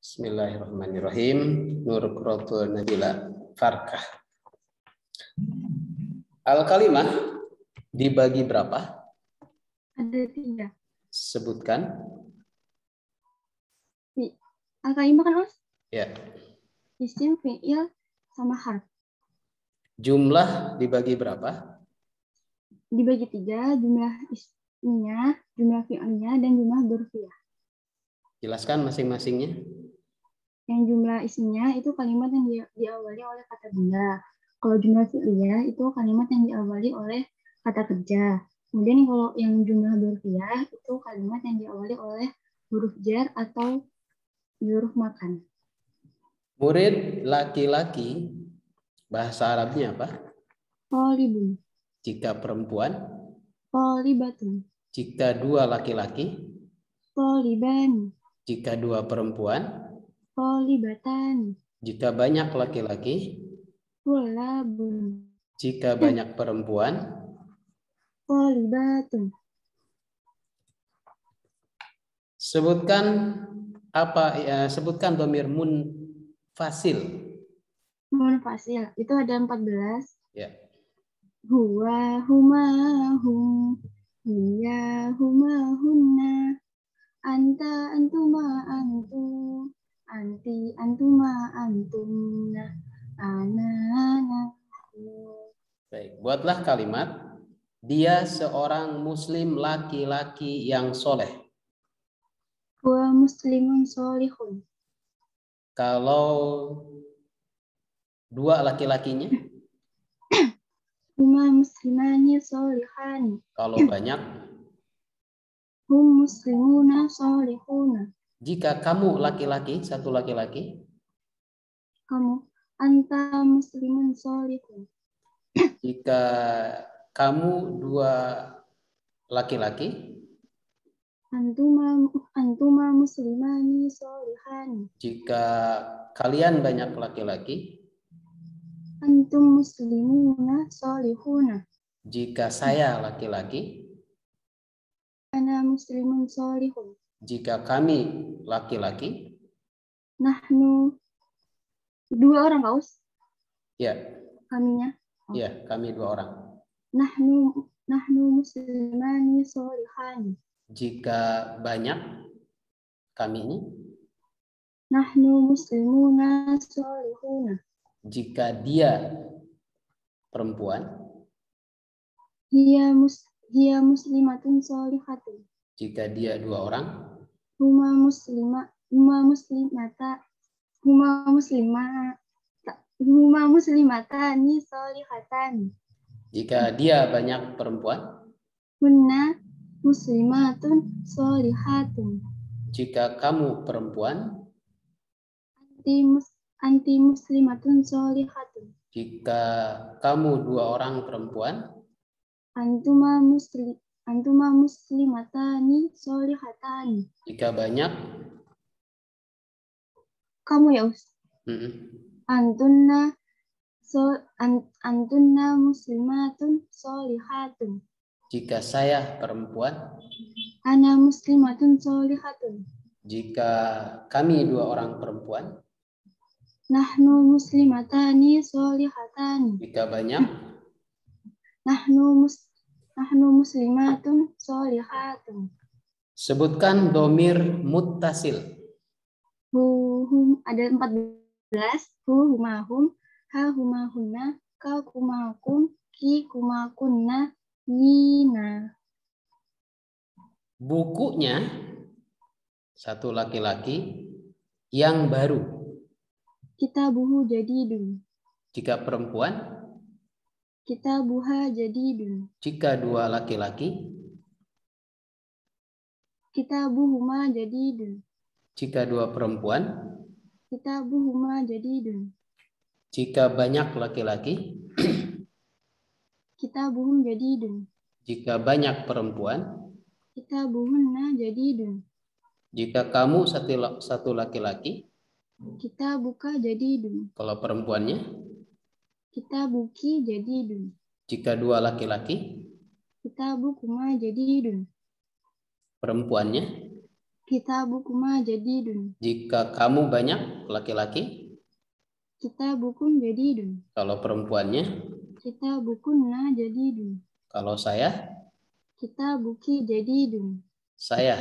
Bismillahirrahmanirrahim. Nur Quratul Nabila Farkah. Al-kalimah dibagi berapa? Ada 3. Sebutkan. Al-kalimah kan, Mas? Ya. Isim, fi'il, sama harf. Jumlah dibagi berapa? Dibagi 3, jumlah isminya, jumlah fi'ilnya, dan jumlah dzurfiyah. Jelaskan masing-masingnya. Yang jumlah isminya itu kalimat yang diawali oleh kata benda. Kalau jumlah fi'liyah itu kalimat yang diawali oleh kata kerja. Kemudian kalau yang jumlah dzurfiyah itu kalimat yang diawali oleh huruf jar atau huruf makan. Murid laki-laki bahasa Arabnya apa? Qalibun. Jika perempuan? Qalibatun. Jika 2 laki-laki? Qalibani. Jika 2 perempuan? Qalibatan. Jika banyak laki-laki? Qulabun. Jika banyak perempuan? Qalibatun. Sebutkan apa ya, sebutkan dhamir munfasil. Munfasil itu ada 14. Ya. Huwa, huma, hum, hiya, huma, hunna, anta, antuma, antum, anti, antuma, antumna, ana, ana. Baik, buatlah kalimat. Dia seorang muslim laki-laki yang soleh. Huwa muslimun solihun. Kalau 2 laki-lakinya? Huma muslimani solihani. Kalau banyak? Hum muslimuna solihuna. Jika kamu laki-laki, 1 laki-laki? Kamu, anta muslimun solihun. Jika kamu 2 laki-laki? Antuma muslimani solihani. Jika kalian banyak laki-laki? Antum muslimuna solihuna. Jika saya laki-laki? Ana muslimun solihun. Jika kami laki-laki? Nahnu 2 orang, Kaus? Ya. Kaminya? Oh. Ya, kami 2 orang. Nahnu muslimani solihani. Jika banyak kami ini? Nahnu muslimuna solihuna. Jika dia perempuan? Hiya muslimatun solihatun. Jika dia 2 orang? Huma muslimatani solihatani. Jika dia banyak perempuan? Hunna muslimatun solihatun. Jika kamu perempuan? Anti muslimatun solihatun. Jika kamu 2 orang perempuan? Antuma muslimatani solihatani. Jika banyak? Kamu ya, Us? Antunna muslimatun solihatun. Jika saya perempuan? Ana muslimatun solihatun. Jika kami 2 orang perempuan? Nahnu muslimatani solihatani. Jika banyak? Nahnu muslimatun solihatun. Sebutkan dhamir muttasil. Hum ada 14. Hu, huma, hum, ha, huma, hunna, ka, kuma, kum, ki, kuma, kunna, yina. Bukunya 1 laki-laki yang baru. Kitabuhu jadidun. Jika perempuan? Kitabuha jadidun. Jika 2 laki-laki? Kitabuhuma jadidun. Jika 2 perempuan? Kitabuhuma jadidun. Jika banyak laki-laki? Kitabuhum jadidun. Jika banyak perempuan? Kitabuhunna jadidun. Jika kamu 1 laki-laki? Kitabuka jadidun. Kalau perempuannya? Kitabuki jadidun. Jika 2 laki-laki? Kitabukuma jadidun. Perempuannya? Kitabukuma jadidun. Jika kamu banyak laki-laki. Kitabukum jadidun. Kalau perempuannya. Kitabukunna jadidun. Kalau saya. Kitabuki jadidun. Saya.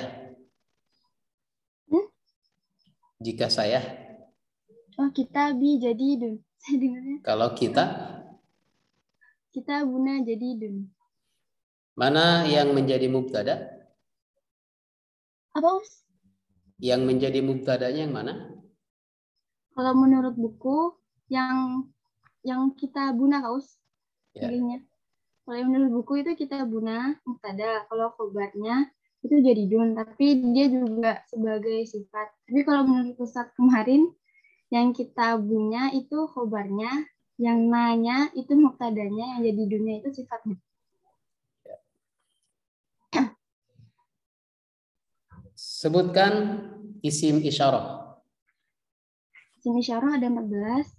Jika saya. Oh, kitabi jadidun. Saya dengarnya. Kalau kita. Kitabuna jadidun. Mana yang menjadi mubtada? Apa, Us? Yang menjadi mubtadanya yang mana? Kalau menurut buku yang kita buna, Us. Ya. Kalau yang menurut buku itu kita buna mubtada. Kalau khobarnya itu jadidun, tapi dia juga sebagai sifat. Tapi kalau menurut Ustadz kemarin, yang kita punya itu khobarnya, yang nanya itu mubtadanya, yang jadidunnya itu sifatnya. Sebutkan isim isyarah. Isim isyarah ada 14.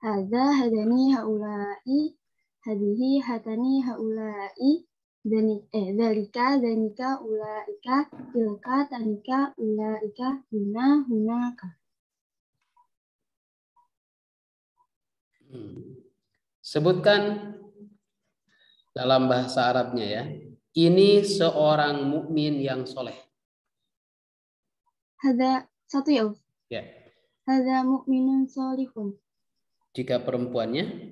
Hadza, hadani, haulai, hadihi, hatani, haulai, dzalika, dzanika, ulaika, tilka, tanika, ulaika, huna, hunaka. Sebutkan dalam bahasa Arabnya ya. Ini seorang mukmin yang soleh. Hadza, satu ya, Uf. Ya. Hadza mu'minun sholihun. Jika perempuannya.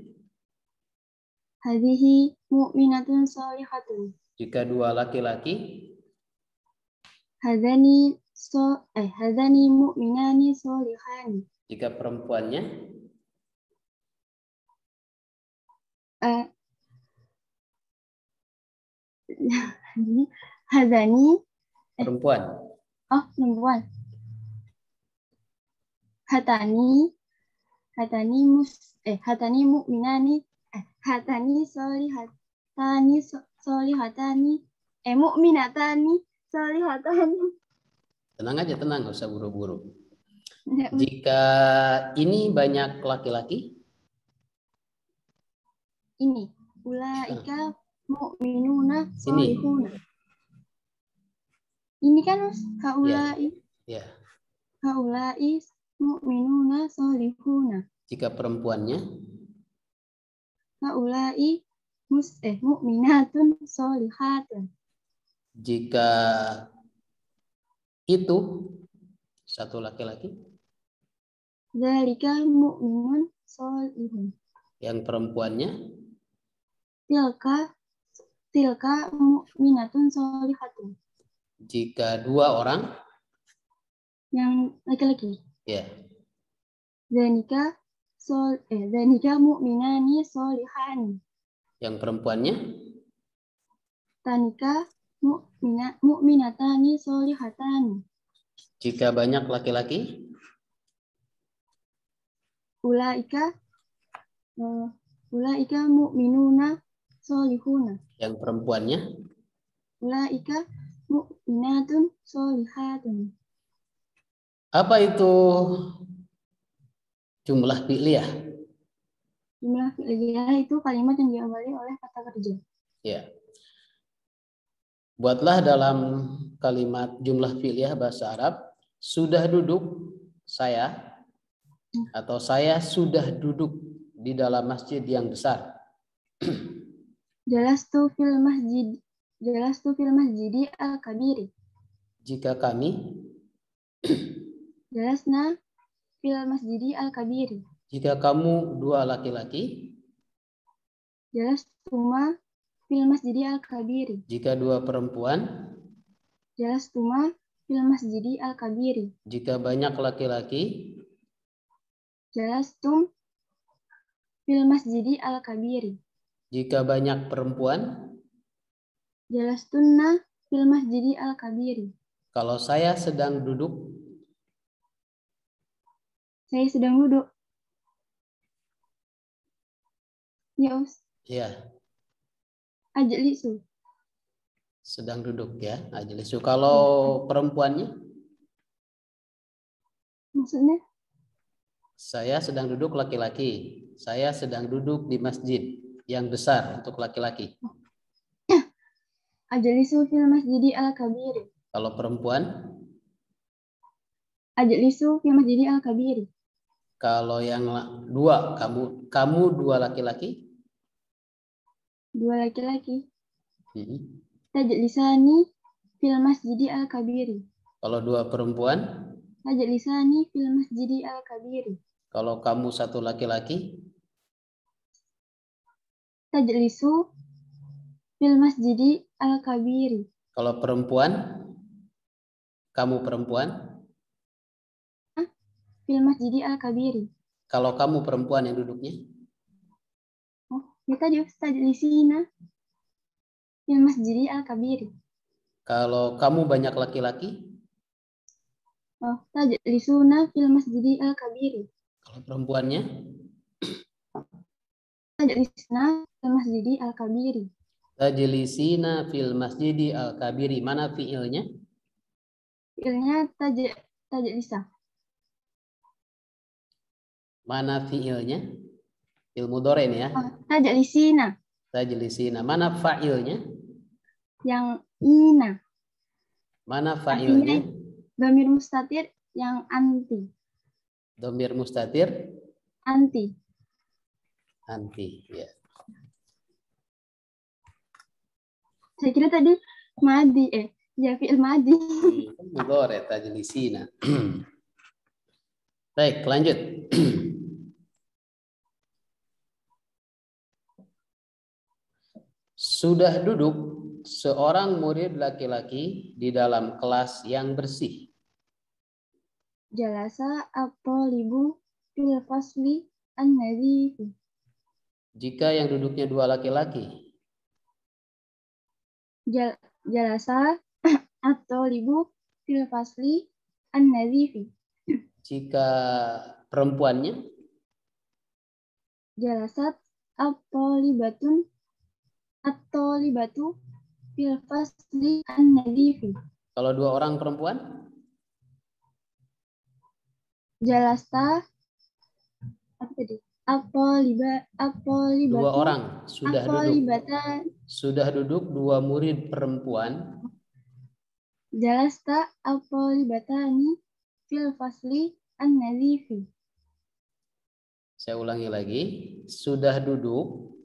Hadihi mu'minatun sholihatun. Jika dua laki-laki. Hadzani mu'minani sholihani. Jika perempuannya. Hadzani Perempuan. Oh, perempuan. Hatani mu'minani hatani sholihatani mu'minatani sholihatani. Tenang aja, tenang, gak usah buru-buru. Jika ini banyak laki-laki. Ini ulaika mu'minuna sholihuna. Ini kan haulai. Ya. Haulai mu'minuna sholihuna. Jika perempuannya. Haulai mu'minatun sholihatun. Jika itu satu laki-laki. Dzalika mu'minun sholihun. Yang perempuannya. Tilka mu'minatun sholihatun. Jika dua orang. Yang laki-laki. Ya. Dzalika mu'minani sholihani. Yang perempuannya. Tanika mu'minatani sholihatani. Jika banyak laki-laki. Ulaika mu'minuna sholihuna. Yang perempuannya. Ulaika mu'minatun sholihatun. Apa itu jumlah fi'liyah? Jumlah fi'liyah itu kalimat yang diawali oleh kata kerja. Ya. Buatlah dalam kalimat jumlah fi'liyah bahasa Arab, sudah duduk saya, atau saya sudah duduk di dalam masjid yang besar. Jalastu fil masjidi al-kabiri. Jika kami. Jalasna fil masjidi al-kabiri. Jika kamu dua laki-laki. Jalastuma fil masjidi al-kabiri. Jika dua perempuan. Jalastuma fil masjidi al-kabiri. Jika banyak laki-laki. Jalastum fil masjidi al-kabiri. Jika banyak perempuan. Jalastunna fil masjidi al-kabiri. Kalau saya sedang duduk. Saya sedang duduk. Ya, Us. Ya. Ajlisu. Sedang duduk ya. Ajlisu. Kalau perempuannya. Maksudnya? Saya sedang duduk laki-laki. Saya sedang duduk di masjid yang besar untuk laki-laki. Ajlisu fil masjidi al-kabiri. Kalau perempuan? Ajlisu fil masjidi al-kabiri. Kalau yang dua, kamu dua laki-laki? Dua laki-laki. Hmm. Tajlisani fil masjidi al-kabiri. Kalau dua perempuan? Tajlisani fil masjidi al-kabiri. Kalau kamu satu laki-laki? Tajlisu fil masjidi al-kabiri. Kalau perempuan? Kamu perempuan? Fil masjidi al-kabiri. Kalau kamu perempuan yang duduknya? Oh, ya tadi tajlisina fil masjidi al-kabiri. Kalau kamu banyak laki-laki? Oh, tajlisuna fil masjidi al-kabiri. Kalau perempuannya? Tajlisna fil masjidi al-kabiri. Tajlisina fil masjidi al-kabiri. Mana fiilnya? Fiilnya tajlisa. Mana fiilnya? Fiil mudhari ini ya. Oh, tajlisina. Tajlisina. Mana fa'ilnya? Yang ina. Mana Artinya fa'ilnya? dhamir mustatir yang anti. Dhamir mustatir? Anti. Anti, ya. Saya kira tadi madi, ya fi'il madi. Mudhari tajlisina. Baik, lanjut. Sudah duduk seorang murid laki-laki di dalam kelas yang bersih. Jalasa at-talibu fil fasli an-nadhifi. Jika yang duduknya dua laki-laki. Jalasa at-talibu fil fasli an-nadhifi. Jika perempuannya? Jalasat at-talibatu fil fasli an-nadhifi. Kalau dua orang perempuan? Jalasta apa tadi? At-talibatu. Dua orang sudah duduk. At-talibata. Sudah duduk dua murid perempuan. Jalasta at-talibatani fil fasli an-nadhifi. Saya ulangi lagi. Sudah duduk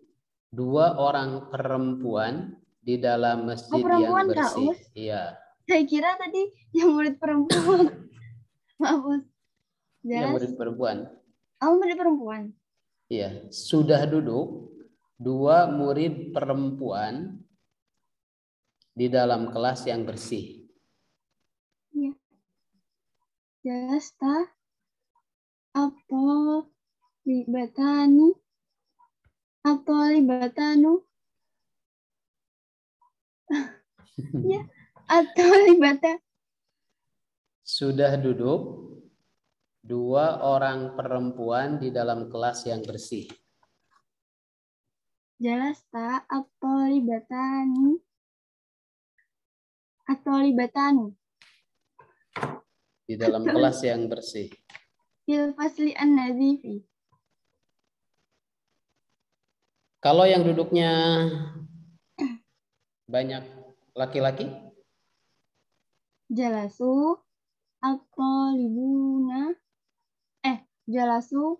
dua orang perempuan di dalam masjid yang bersih. Iya. Saya kira tadi yang murid perempuan. Maaf. Yang murid perempuan. Oh, murid perempuan. Iya, sudah duduk dua murid perempuan di dalam kelas yang bersih. Iya. Jalasta at-talibatani ya, at-talibata. Sudah duduk dua orang perempuan di dalam kelas yang bersih. Jalasta at-talibatani Di dalam kelas yang bersih. fil fasli an-nadhifi. Kalau yang duduknya banyak laki-laki? Jalasu at-talibuna jalasu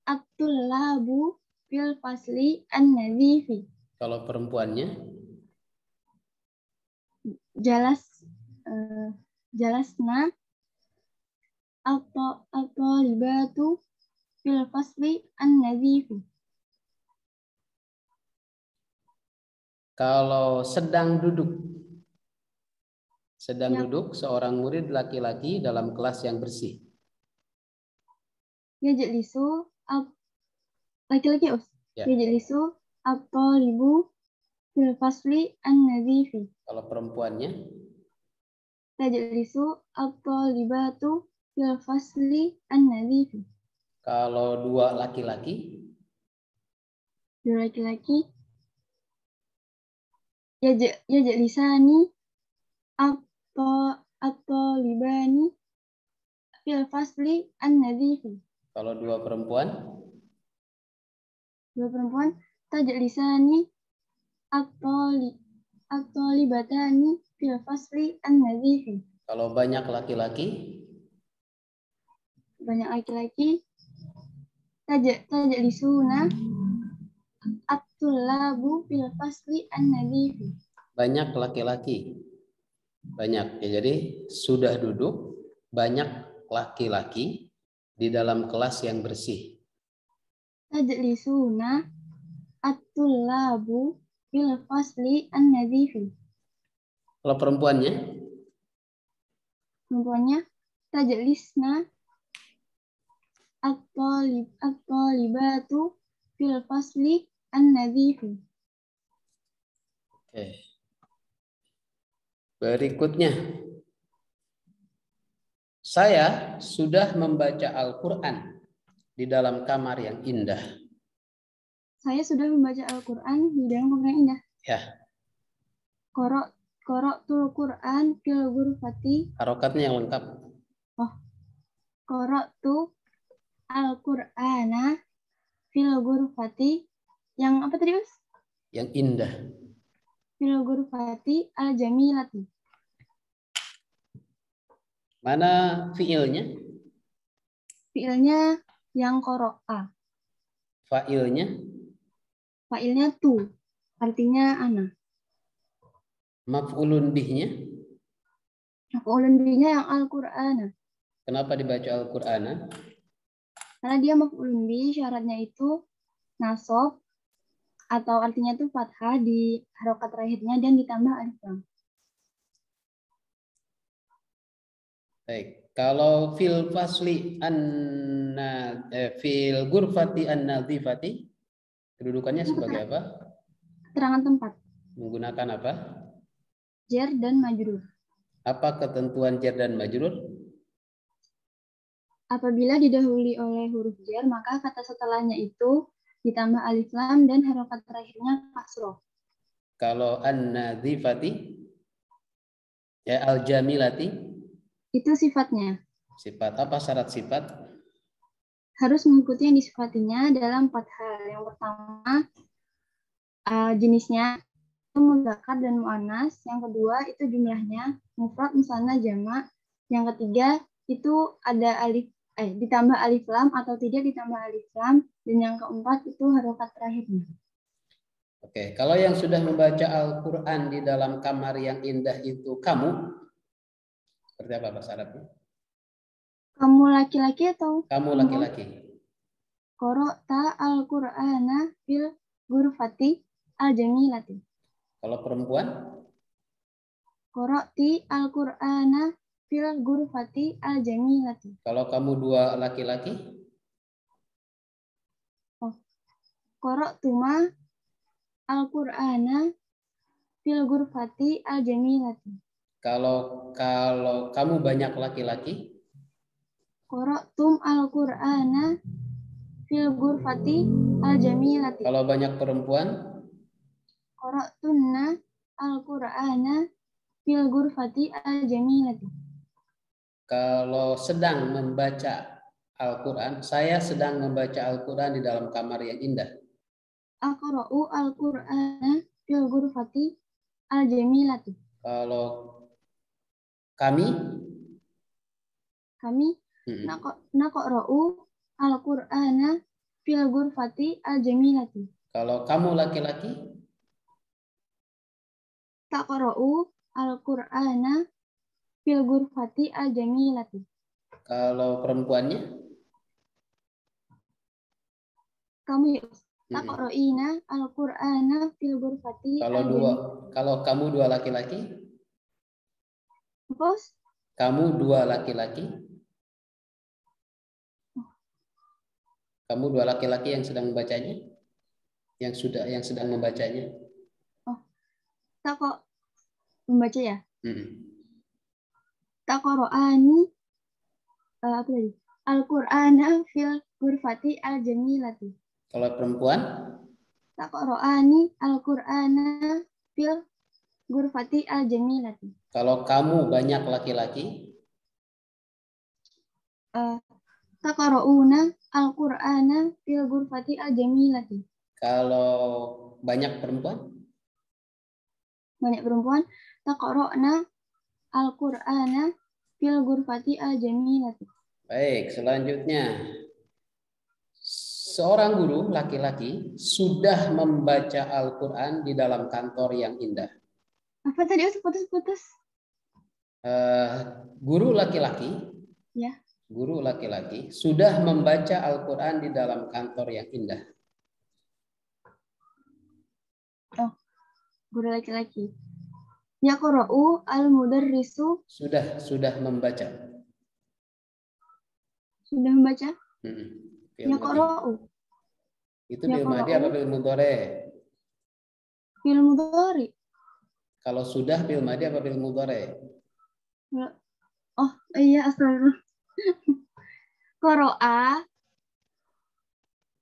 at-tullabu fil fasli an-nadhifi. Kalau perempuannya? Jalasna at-talibatu fil fasli an-nadhifi. Kalau sedang duduk seorang murid laki-laki dalam kelas yang bersih. Yajlisu laki-laki Ya. Yajlisu at-talibu fil fasli an-nadhifi. Kalau perempuannya? Tajlisu at-talibatu fil fasli an-nadhifi. Kalau dua laki-laki? Dua laki-laki yajlisani at-talibani fil fasli an-nadhifi. Kalau dua perempuan? Dua perempuan tajlisani at-talibatani fil fasli an-nadhifi. Kalau banyak laki-laki, Banyak laki-laki, tajlisuna at-tullabu fil fasli an-nadhifi. banyak laki-laki. Banyak. Ya, jadi sudah duduk banyak laki-laki di dalam kelas yang bersih. Tajlisuna at-tullabu fil fasli an-nadhifi. Kalau perempuannya, Perempuannya tajlisna at-talibatu fil fasli an-nadhifi. oke. Berikutnya, saya sudah membaca Al-Quran di dalam kamar yang indah. Saya sudah membaca Al-Quran di dalam kamar yang indah. Ya, Qara'tul Quran fil ghurfati. harokatnya yang lengkap. Qara'tu Al-Qur'ana fil ghurfati. Yang apa tadi, Mas? Yang indah. Fil ghurfati al-jamilati. Mana fiilnya? Fiilnya yang qara'a. Failnya? Failnya tu. Artinya ana. Maf'ulun bihnya? Maf'ulun bihnya yang Al-Qur'ana. Kenapa dibaca Al-Qur'ana? Karena dia maf'ulun bih, syaratnya itu nasab atau artinya itu fathah di harokat terakhirnya dan ditambah alif lam. Baik. Kalau fil fasli fil ghurfati an-nadhifati, kedudukannya sebagai apa? Keterangan tempat. Menggunakan apa? Jar dan majrur. Apa ketentuan jar dan majrur? Apabila didahului oleh huruf jar, maka kata setelahnya itu ditambah alif lam dan harokat terakhirnya kasroh. Kalau an-nadhifati, ya al-jamilati, Itu sifatnya. sifat apa syarat sifat? Harus mengikuti yang disifatinya dalam 4 hal. Yang pertama, jenisnya itu mudzakkar dan muannas. Yang kedua, itu jumlahnya mufrad, musanna, jamak. Yang ketiga, itu ada ditambah alif lam atau tidak ditambah alif lam. Dan yang keempat, itu harokat terakhirnya. Oke, kalau yang sudah membaca Al-Quran di dalam kamar yang indah itu kamu, seperti apa bahasa Arabnya? Kamu laki-laki atau? Kamu laki-laki. Qara'ta al-Qur'ana fil ghurfati al-jamilati. Kalau perempuan? Qara'ti al-Qur'ana fil ghurfati al-jamilati. Kalau kamu dua laki-laki? Qara'tuma al-Qur'ana fil ghurfati al-jamilati. Kalau kamu banyak laki-laki? Qara'tum al-Qur'ana fil ghurfati al-jamilati. Kalau banyak perempuan? Qara'tunna al-Qur'ana fil ghurfati al-jamilati. Kalau sedang membaca Al-Quran, saya sedang membaca Al-Quran di dalam kamar yang indah. Aqra'u al-Qur'ana fil ghurfati al-jamilati. Kalau kami naqra'u al-Qur'ana fil ghurfati al-jamilati. Kalau kamu laki-laki? Taqra'u al-Qur'ana fil ghurfati al-jamilati. Kalau perempuannya? Kami taqra'ina al-Qur'ana fil ghurfati al-jamilati. Kalau kamu dua laki-laki? Bos? Kamu dua laki-laki? Kamu dua laki-laki yang sedang membacanya? Yang sedang membacanya? Tak kok membaca ya? Taqra'ani apa tadi? Al-Qur'ana fil ghurfati al-jamilati. Kalau perempuan? Taqra'ani al-Qur'ana fil ghurfati al-jamilati. Kalau kamu banyak laki-laki? Taqra'una al-Qur'ana fil ghurfati al-jamilati. Kalau banyak perempuan? Banyak perempuan. taqra'na al-Qur'ana fil ghurfati al-jamilati. Baik, selanjutnya. Seorang guru laki-laki sudah membaca Al-Quran di dalam kantor yang indah. Apa tadi? Putus-putus. Guru laki-laki, Ya. Guru laki-laki sudah membaca Al-Quran di dalam kantor yang indah. Oh, guru laki-laki. Yaqra'u al-mudarrisu. Sudah membaca. Sudah membaca? Yaqra'u. Itu fi'il madhi apa fi'il mudhari? Fi'il mudhari. Kalau sudah fi'il madhi apa fi'il mudhari? Oh, iya, astagfirullah. Qara'a.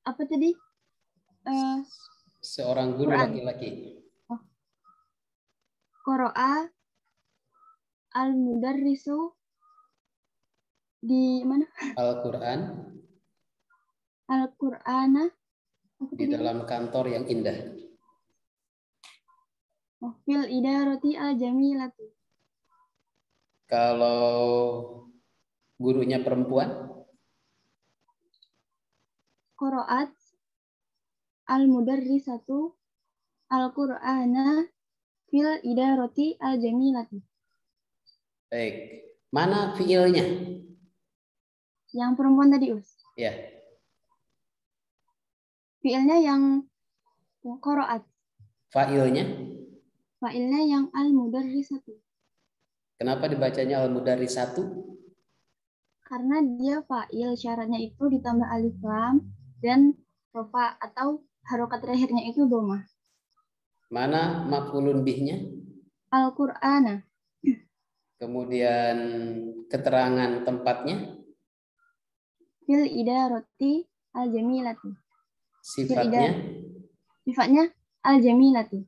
Apa tadi? Seorang guru laki-laki. Oh. Qara'a al-mudarrisu di mana? Al-Qur'ana di dalam kantor yang indah. Oh, fil idarati al-jamilati. Kalau gurunya perempuan? Qira'at al-mudarrisatu al-Qur'ana fil idarati al-jamilati. Baik. Mana fiilnya? Yang perempuan tadi, Us. Ya. Fiilnya yang qira'at. Fa'ilnya? Fa'ilnya yang al-mudarrisatu. Kenapa dibacanya al-mudarrisatu? Karena dia fa'il, syaratnya itu ditambah alif lam dan rofa atau harokat terakhirnya itu dhamma. Mana maf'ulun bihnya? Al-Qur'ana. Kemudian keterangan tempatnya? Fil idarati al-jamilati. Sifatnya? Sifatnya al-jamilati.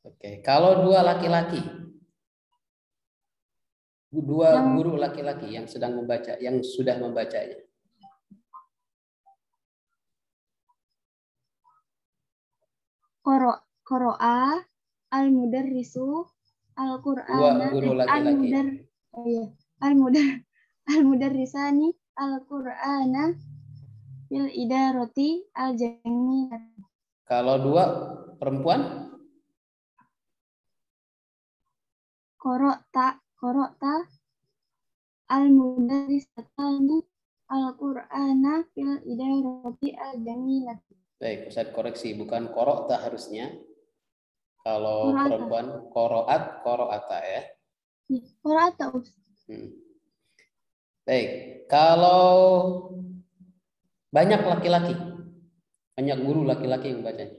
Oke. Kalau dua laki-laki, guru laki-laki yang sedang membaca, yang sudah membacanya. Qara'a al-mudarrisu al-Qur'ana. Dua guru laki-laki. Al-mudarrisani al-Qur'ana fil idarati al-jamilati. Kalau dua perempuan? Qara'ta al-mudarrisatani al-Qur'ana fil idarati al-jamilati. Baik, Ustaz koreksi, bukan qara'ta harusnya. Kalau perempuan qara'ata ya. Qara'ta, Ustaz. Baik, kalau banyak laki-laki, banyak guru laki-laki yang membacanya.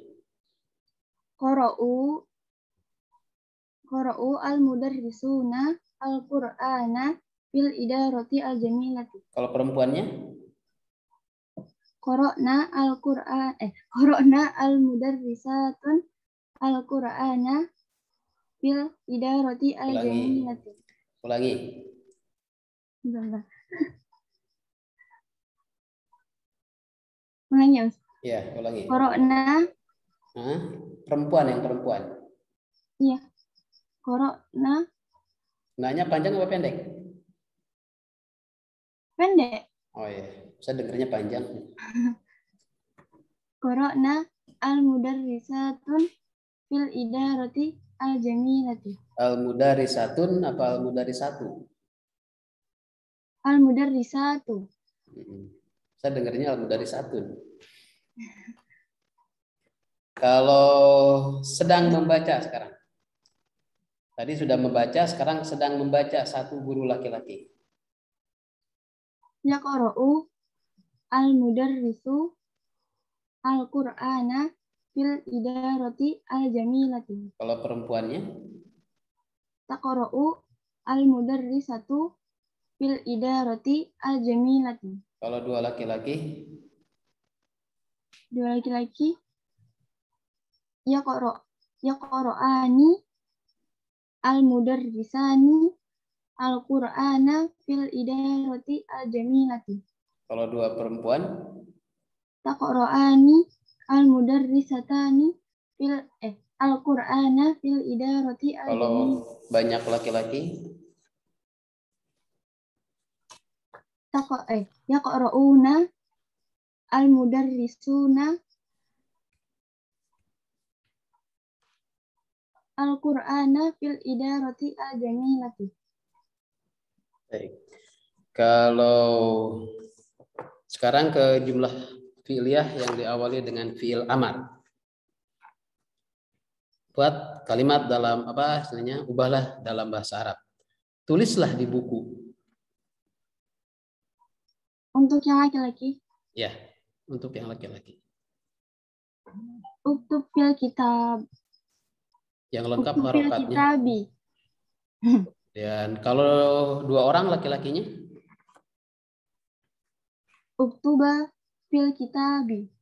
Qara'u al-mudarrisuna al-Qur'ana fil idarati al-jamilati. Kalau perempuannya? Qara'na al-mudarrisatun al-Qur'ana fil idarati al-jamilati. Ulangi. Bentar. Ulangi, Ustaz. Iya, ulangi. Qara'na. Perempuan yang perempuan. Iya. Qara'na. Nanya panjang apa pendek? Pendek. Oh iya, saya dengarnya panjang. Qara'na al-mudarrisatun fil idarati al-jamilati. Al-mudarrisatun apa al-mudarrisatu? Al-mudarrisatu. Saya dengarnya al-mudarrisatun. Kalau sedang membaca sekarang. Tadi sudah membaca, sekarang sedang membaca satu guru laki-laki. Yaqra'u al-mudarrisu al-Qur'ana fil idarati al-jamilati. Kalau perempuannya? Taqra'u al-mudarrisatu fil idarati al-jamilati. Kalau dua laki-laki? Dua laki-laki. Yaqra'ani al-mudarrisani al-Qur'ana fil idarati al-jamilati. Kalau dua perempuan? Taqra'ani al-mudarrisatani Al-Qur'ana fil idarati Kalau banyak laki-laki, yaqra'una al-mudarrisuna Al-Qur'ana fil idarati al-jamilati. baik. Kalau sekarang ke jumlah fi'liyah yang diawali dengan fi'il amar. Buat kalimat dalam apa istilahnya, ubahlah dalam bahasa Arab. Tulislah di buku. Untuk yang laki-laki, Ya, untuk yang laki-laki. uktub fil kitab. Yang lengkap Uktub fil harokatnya. kitabi. Dan kalau dua orang laki-lakinya, Uktuba fil kitabi.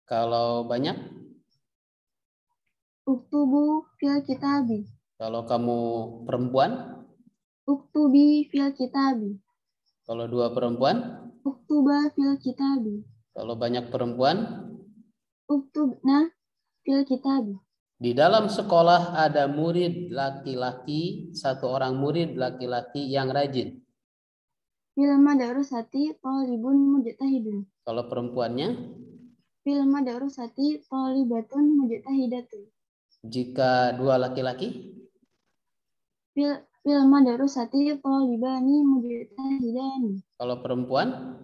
kalau banyak, Uktubu fil kitabi. kalau kamu perempuan, Uktubi fil kitabi. kalau dua perempuan, Uktuba fil kitabi. kalau banyak perempuan. Uktubna fil kitabi. Di dalam sekolah ada murid laki-laki, satu orang murid laki-laki yang rajin. Fil madarusati thalibun mujtahidun. Kalau perempuannya, Fil madarusati thalibatun mujtahidatun. jika dua laki-laki, Fil madarusati thalibani mujtahidani. kalau perempuan,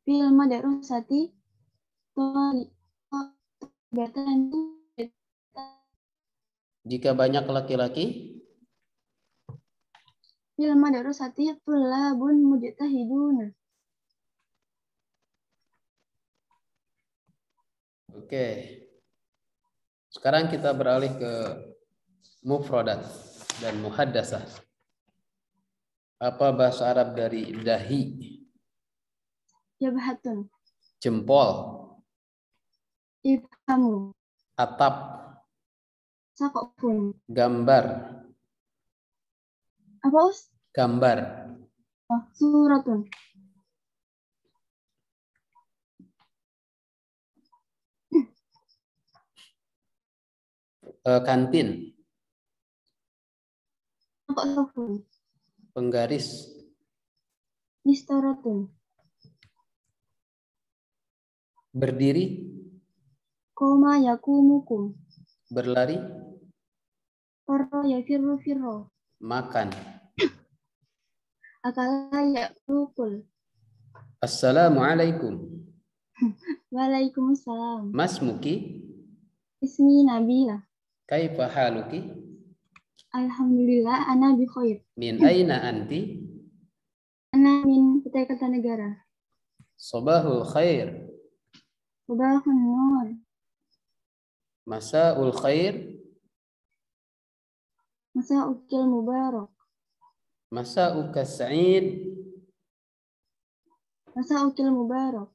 Fil madarusati thalibatan. jika banyak laki-laki, Fil madarusati tullabun mujtahiduna. oke. Sekarang kita beralih ke mufradat dan muhaddasah. Apa bahasa Arab dari dahi? Jabhatun. Jempol, Ibhamu. atap, Sakofun. gambar, Apa us? gambar, Oh, suratun. kantin, Kok sofun. penggaris, Istaratun. berdiri, Koma yakumukum. berlari, Farro yafirru firro. makan. Akala yakulukul. Assalamualaikum. Waalaikumsalam. Masmuki, Ismi Nabila. kaifa haluki, Alhamdulillah ana bi khair. min aina anti, Ana min Kutai Kartanegara. sabahul khair, Subahun nur. masaul khair, Masa ukil mubarak. masauka sa'id, Masa ukil mubarak.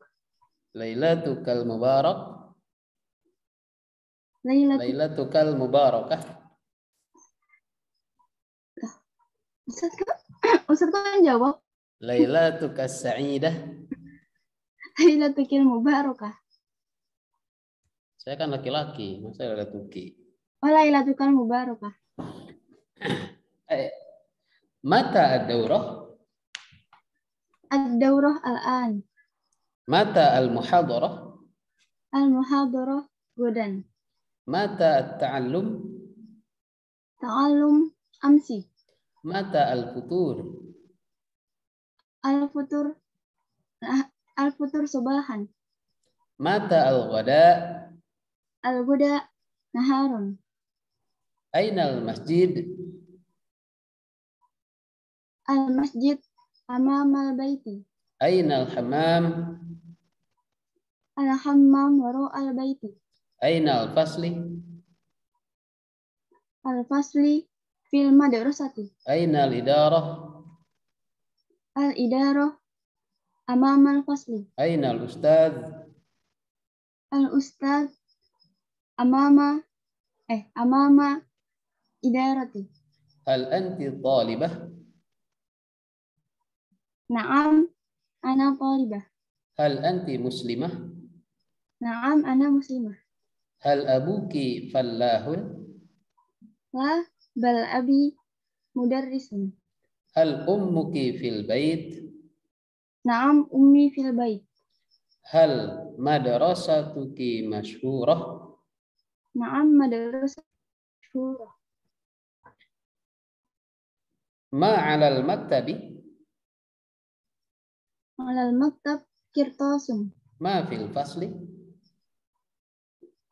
lailatukal mubarak, Lailatul. lailatukal mubarakah. Ustaz kan jawab. Lailatuka sa'idah. Lailatul mubarakah. Saya kan laki-laki, masa lailatuki. Oh, Lailatul mubarakah. Mata ad-daurah? Ad-daurah al-an. Mata al-muhadarah? Al-muhadarah godan. Mata at-ta'allum? Ta'allum amsi. Mata al-futur? Al-futur. Al-futur subahan. Mata al-ghada? Al-guda naharun. Aina al-masjid? Al-masjid amamal baiti. Aina al-hammam? Al-hammam waro al-baiti. Aina al-fasli? Al-fasli fil madrasati. Aina al-idarah? Al-idarah amamal fasli. Aina al-ustadz? Al-ustadz amama idarati. Hal anti talibah? Naam ana talibah. Hal anti muslimah? Naam ana muslimah. Hal abuki fallahun? La, bal abi mudarrisun. Hal ummuki fil bait? Naam, ummi fil bait. Hal madrasatuki masyhurah? Naam, madrasah syurah. Ma 'alal maktabi? Alal maktab kirtasun. Ma fil fasli?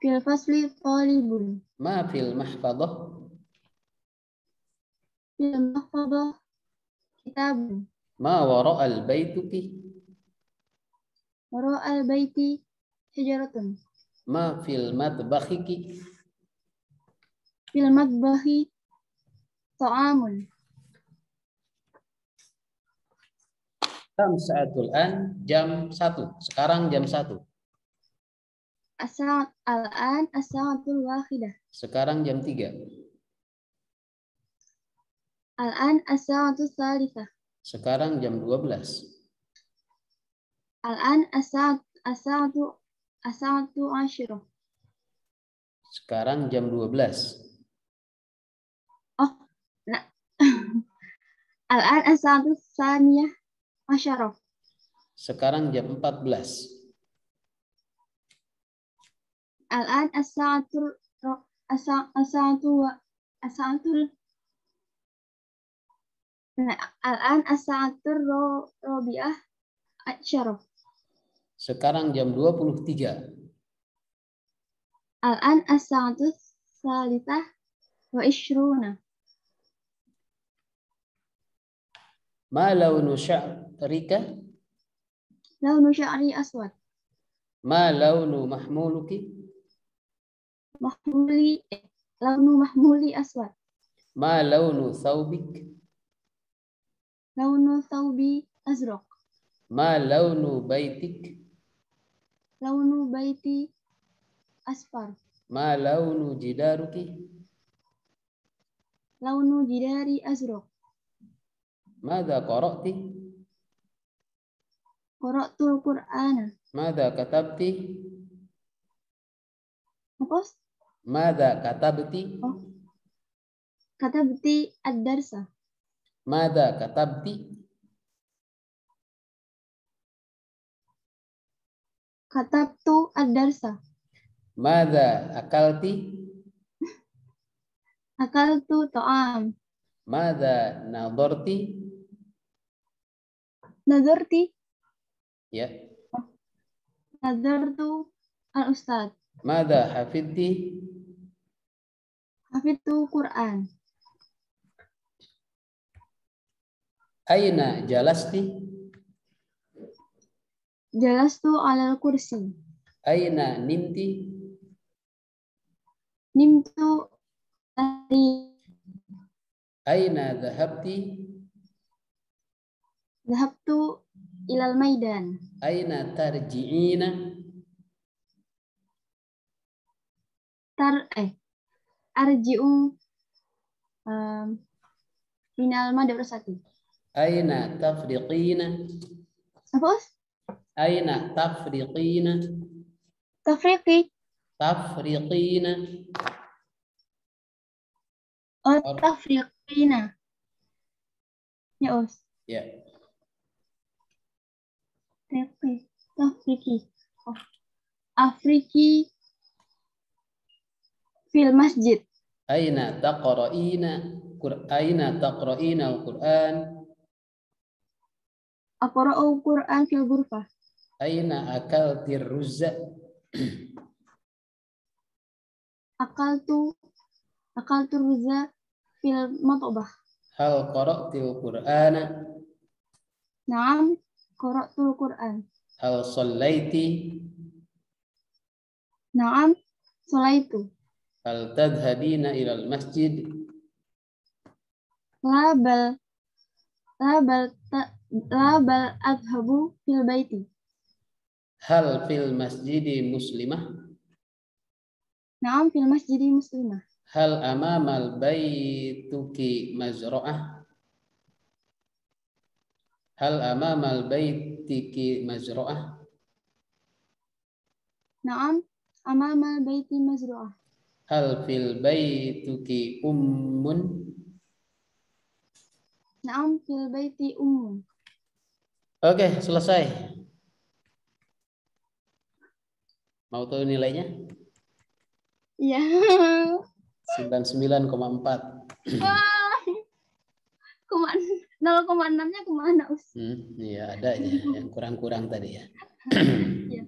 Fil fasli talibun. Ma fil mahfadah? Fil mahfadah kitabun. Ma wara'al baituki? Wara al baiti syajaratun. Ma fil matbakhiki? Fil matbahi ta'amun. Kam sa'atul an? Jam 1. Sekarang jam 1. As-sa'at al-an as-sa'atul wahidah. Sekarang jam 3. Al-an as-sa'atul tsalitsah. Sekarang jam 12. Al-an as-sa'atu asyirah. Sekarang jam 12. Oh, nah. Al-an as-sa'atu tsaniyah asyarah. Sekarang jam 14. Al-an as-sa'atul as-sa'atul Al-an as-sa'atul rabi'ah asyarah. Sekarang jam 23. Al-an as-sa'atul tsalitsah wa isyruna. Ma launu sya'rika? Launu sya'ri aswad. Ma launu mahmuluki? Launu mahmuli aswad. Ma launu thawbik? Launu thawbi azraq. Ma launu baitik? Launu baiti asfar. Ma launu jidaruki? Launu jidari azraq. Madza qara'ti? Qara'tul Qur'ana. Madza katabti? Apa? Madza katabti? Oh. Katabti ad-darsa. Madza katabti? Katabtu ad-darsa. Madza akalti? Akaltu ta'am. Madza nadarti? Nazarti. Ya. Nazartu al-ustad. Madza hafidti? Hafidtu Qur'an. Aina jalasti? Jalastu alal kursi. Aina nimti? Nimtu tadi. Aina dhahabti? Dhahabtu ilal maidan. Aina tarji'ina? Arji'u minal madrasati. Aina tafriqina? Apa? Aina tafriqina? Tafriqi. Tafriqina? Oh, tafriqina. Ya, Os. Ya. Tafriqi. Oh. Afriki fil masjid. Aina taqra'ina? Aina taqra'ina al-Qur'an? Aqra'u Qur'an fil ghurfah. Aina akalti ruzza? Akaltu ruza fil matbah. Hal qara'ti al-Qur'ana? Naam, qara'tul Qur'an. Hal sallaiti? Naam, sholaitu. Hal tadhhabina ila al-masjid? La bal adhabu fil baiti. Hal fil masjidi muslimah? Naam, fil masjidi muslimah. Hal amamal baituki mazra'ah? Hal amamal baitiki mazra'ah? Naam, amama baiti mazru'ah. Hal fil baituki ummun? Na'am fil baiti ummun. Oke, selesai. Mau tahu nilainya? Iya. 99,4. Wah, 0,6-nya kemana, Us? Iya, ada ya yang kurang-kurang tadi ya. Iya.